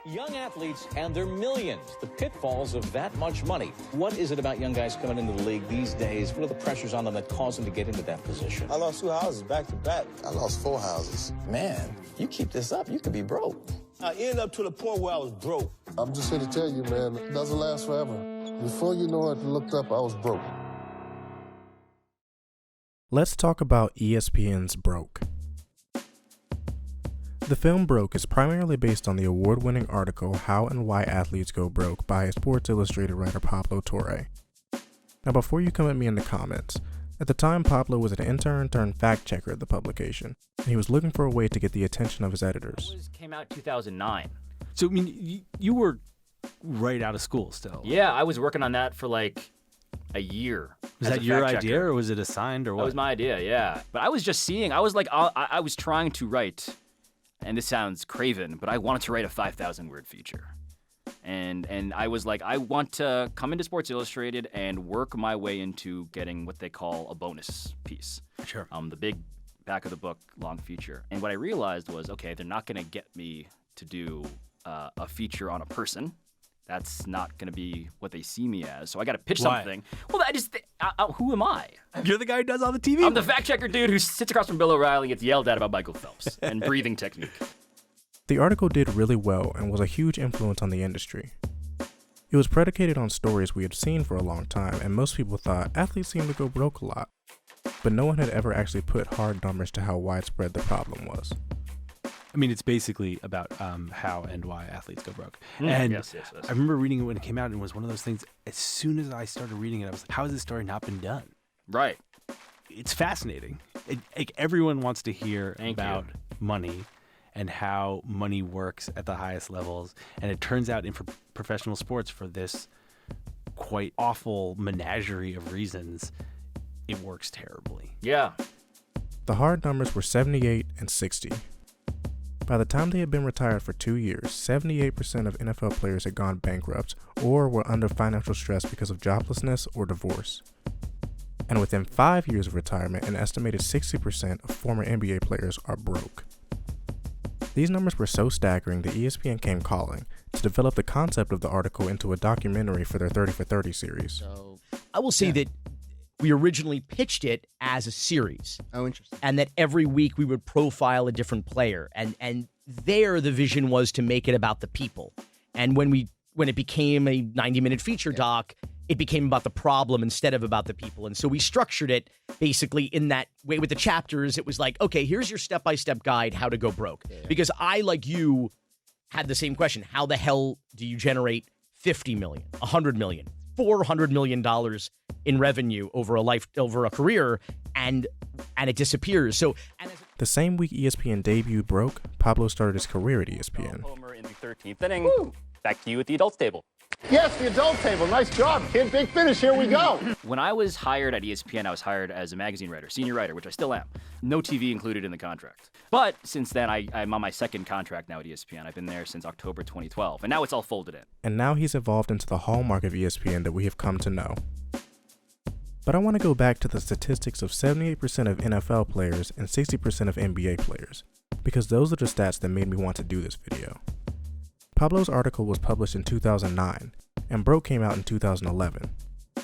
Young athletes and their millions, the pitfalls of that much money. What is it about young guys coming into the league these days? What are the pressures on them that cause them to get into that position? I lost 2 houses back to back. I lost 4 houses. Man, you keep this up, you could be broke. I ended up to the point where I was broke. I'm just here to tell you, man, it doesn't last forever. Before you know it, I looked up, I was broke. Let's talk about ESPN's Broke. The film Broke is primarily based on the award-winning article How and Why Athletes Go Broke by Sports Illustrated writer Pablo Torre. Now before you come at me in the comments, at the time Pablo was an intern turned fact-checker at the publication, and he was looking for a way to get the attention of his editors. It came out in 2009. So, I mean, you were right out of school still. Yeah, I was working on that for like a year. Was that your idea or was it assigned or what? That was my idea, yeah. But I was just seeing, I was trying to write, and this sounds craven, but I wanted to write a 5,000 word feature. And I was like, I want to come into Sports Illustrated and work my way into getting what they call a bonus piece. Sure. The big back of the book long feature. And what I realized was, okay, they're not going to get me to do a feature on a person. That's not going to be what they see me as. So I got to pitch something. Well, who am I? You're the guy who does all the TV. I'm the fact checker dude who sits across from Bill O'Reilly and gets yelled at about Michael Phelps and breathing technique. The article did really well and was a huge influence on the industry. It was predicated on stories we had seen for a long time, and most people thought athletes seemed to go broke a lot. But no one had ever actually put hard numbers to how widespread the problem was. I mean, it's basically about how and why athletes go broke. And yes. I remember reading it when it came out, and it was one of those things, as soon as I started reading it, I was like, how has this story not been done? Right. It's fascinating. Everyone wants to hear about money and how money works at the highest levels. And it turns out in professional sports, for this quite awful menagerie of reasons, it works terribly. Yeah. The hard numbers were 78 and 60. By the time they had been retired for 2 years, 78% of NFL players had gone bankrupt or were under financial stress because of joblessness or divorce. And within 5 years of retirement, an estimated 60% of former NBA players are broke. These numbers were so staggering that ESPN came calling to develop the concept of the article into a documentary for their 30 for 30 series. I will say that we originally pitched it as a series. Oh, interesting. And that every week we would profile a different player. And there the vision was to make it about the people. And when it became a 90-minute feature doc, it became about the problem instead of about the people. And so we structured it basically in that way with the chapters. It was like, okay, here's your step-by-step guide how to go broke. Yeah. Because I, like you, had the same question. How the hell do you generate $50 million, $100 million, $400 million in revenue over a career, and it disappears? So, the same week ESPN debuted Broke, Pablo started his career at ESPN. Homer in the 13th inning. Woo! Back to you at the adults table. Yes, the adult table. Nice job, kid. Big finish. Here we go. When I was hired at ESPN, I was hired as a magazine writer, senior writer, which I still am. No TV included in the contract. But since then, I'm on my second contract now at ESPN. I've been there since October 2012, and now it's all folded in. And now he's evolved into the hallmark of ESPN that we have come to know. But I want to go back to the statistics of 78% of NFL players and 60% of NBA players, because those are the stats that made me want to do this video. Pablo's article was published in 2009, and Broke came out in 2011.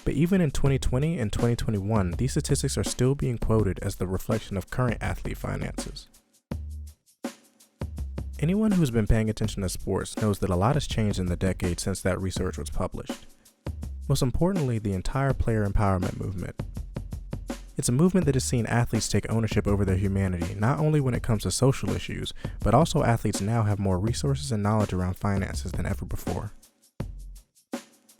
But even in 2020 and 2021, these statistics are still being quoted as the reflection of current athlete finances. Anyone who's been paying attention to sports knows that a lot has changed in the decade since that research was published. Most importantly, the entire player empowerment movement. It's a movement that has seen athletes take ownership over their humanity, not only when it comes to social issues, but also athletes now have more resources and knowledge around finances than ever before.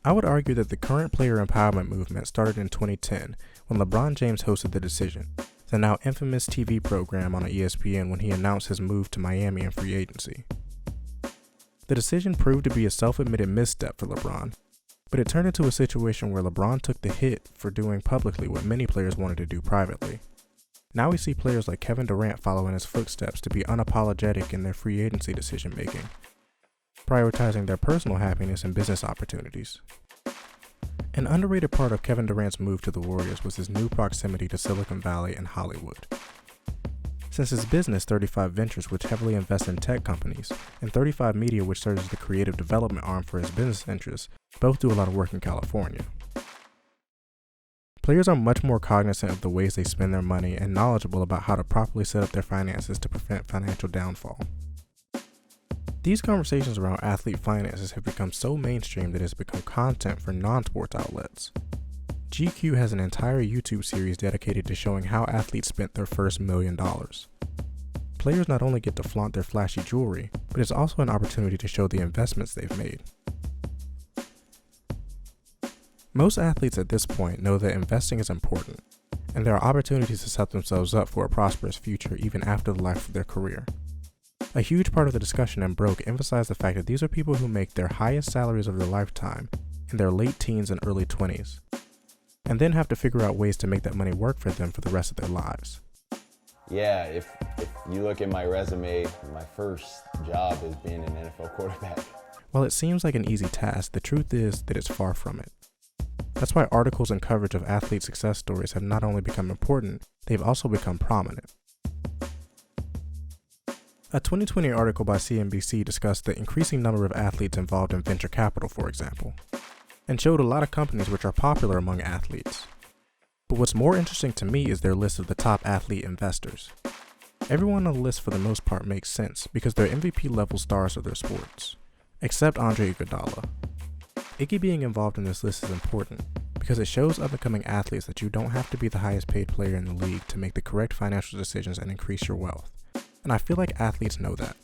I would argue that the current player empowerment movement started in 2010 when LeBron James hosted The Decision, the now infamous TV program on ESPN when he announced his move to Miami in free agency. The Decision proved to be a self-admitted misstep for LeBron, but it turned into a situation where LeBron took the hit for doing publicly what many players wanted to do privately. Now we see players like Kevin Durant follow in his footsteps to be unapologetic in their free agency decision making, prioritizing their personal happiness and business opportunities. An underrated part of Kevin Durant's move to the Warriors was his new proximity to Silicon Valley and Hollywood. since his business 35 Ventures, which heavily invests in tech companies, and 35 Media, which serves as the creative development arm for his business interests, both do a lot of work in California. Players are much more cognizant of the ways they spend their money and knowledgeable about how to properly set up their finances to prevent financial downfall. These conversations around athlete finances have become so mainstream that it has become content for non-sports outlets. GQ has an entire YouTube series dedicated to showing how athletes spent their first $1 million. Players not only get to flaunt their flashy jewelry, but it's also an opportunity to show the investments they've made. Most athletes at this point know that investing is important, and there are opportunities to set themselves up for a prosperous future even after the life of their career. A huge part of the discussion in Broke emphasized the fact that these are people who make their highest salaries of their lifetime in their late teens and early 20s, and then have to figure out ways to make that money work for them for the rest of their lives. Yeah, if you look at my resume, my first job is being an NFL quarterback. While it seems like an easy task, the truth is that it's far from it. That's why articles and coverage of athlete success stories have not only become important, they've also become prominent. A 2020 article by CNBC discussed the increasing number of athletes involved in venture capital, for example, and showed a lot of companies which are popular among athletes. But what's more interesting to me is their list of the top athlete investors. Everyone on the list for the most part makes sense because they're MVP level stars of their sports, except Andre Iguodala. Iggy being involved in this list is important because it shows up-and-coming athletes that you don't have to be the highest paid player in the league to make the correct financial decisions and increase your wealth. And I feel like athletes know that.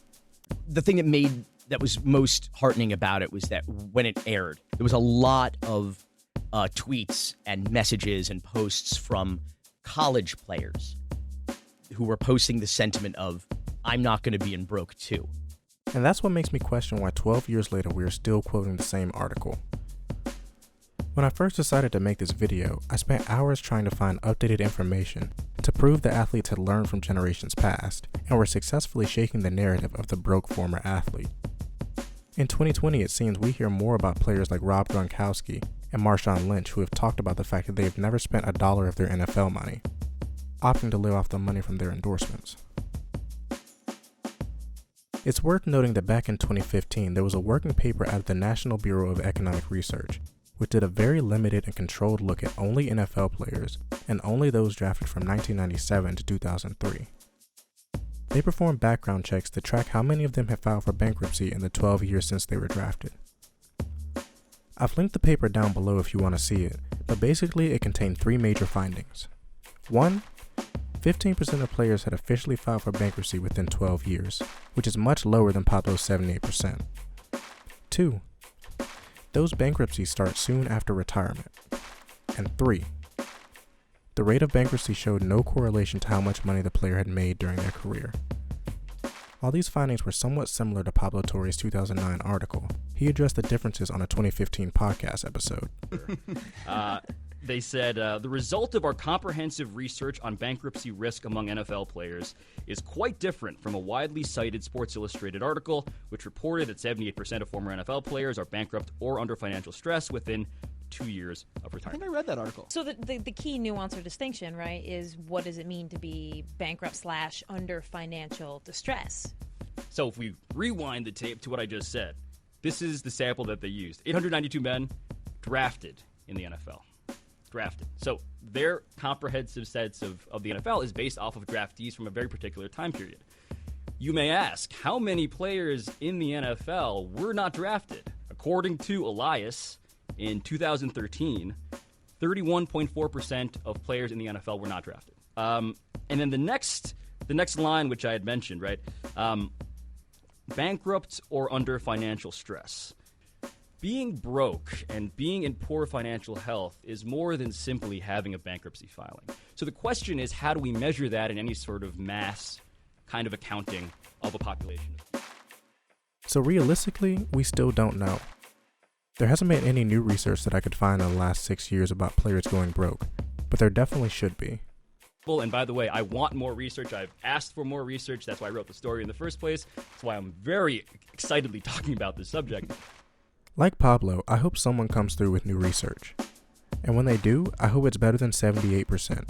The thing that was most heartening about it was that when it aired, there was a lot of tweets and messages and posts from college players who were posting the sentiment of, I'm not going to be in broke too. And that's what makes me question why 12 years later we are still quoting the same article. When I first decided to make this video, I spent hours trying to find updated information to prove that athletes had learned from generations past and were successfully shaking the narrative of the broke former athlete. In 2020, it seems we hear more about players like Rob Gronkowski and Marshawn Lynch who have talked about the fact that they have never spent $1 of their NFL money, opting to live off the money from their endorsements. It's worth noting that back in 2015, there was a working paper out of the National Bureau of Economic Research, which did a very limited and controlled look at only NFL players and only those drafted from 1997 to 2003. They performed background checks to track how many of them had filed for bankruptcy in the 12 years since they were drafted. I've linked the paper down below if you want to see it, but basically it contained 3 major findings. 1. 15% of players had officially filed for bankruptcy within 12 years, which is much lower than Pablo's 78%. 2. Those bankruptcies start soon after retirement. And 3. The rate of bankruptcy showed no correlation to how much money the player had made during their career. While these findings were somewhat similar to Pablo Torre's 2009 article, he addressed the differences on a 2015 podcast episode. They said, the result of our comprehensive research on bankruptcy risk among NFL players is quite different from a widely cited Sports Illustrated article, which reported that 78% of former NFL players are bankrupt or under financial stress within 2 years of I retirement. think I read that article. So the key nuance or distinction, right, is what does it mean to be bankrupt / under financial distress? So if we rewind the tape to what I just said, this is the sample that they used. 892 men drafted in the NFL. Drafted. So their comprehensive sense of the NFL is based off of draftees from a very particular time period. You may ask, how many players in the NFL were not drafted? According to Elias, in 2013, 31.4% of players in the NFL were not drafted. And then the next line, which I had mentioned, right? Bankrupt or under financial stress. Being broke and being in poor financial health is more than simply having a bankruptcy filing. So the question is, how do we measure that in any sort of mass kind of accounting of a population? So realistically, we still don't know. There hasn't been any new research that I could find in the last 6 years about players going broke, but there definitely should be. And by the way, I want more research. I've asked for more research. That's why I wrote the story in the first place. That's why I'm very excitedly talking about this subject. Like Pablo, I hope someone comes through with new research. And when they do, I hope it's better than 78%.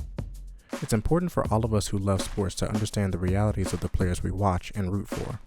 It's important for all of us who love sports to understand the realities of the players we watch and root for.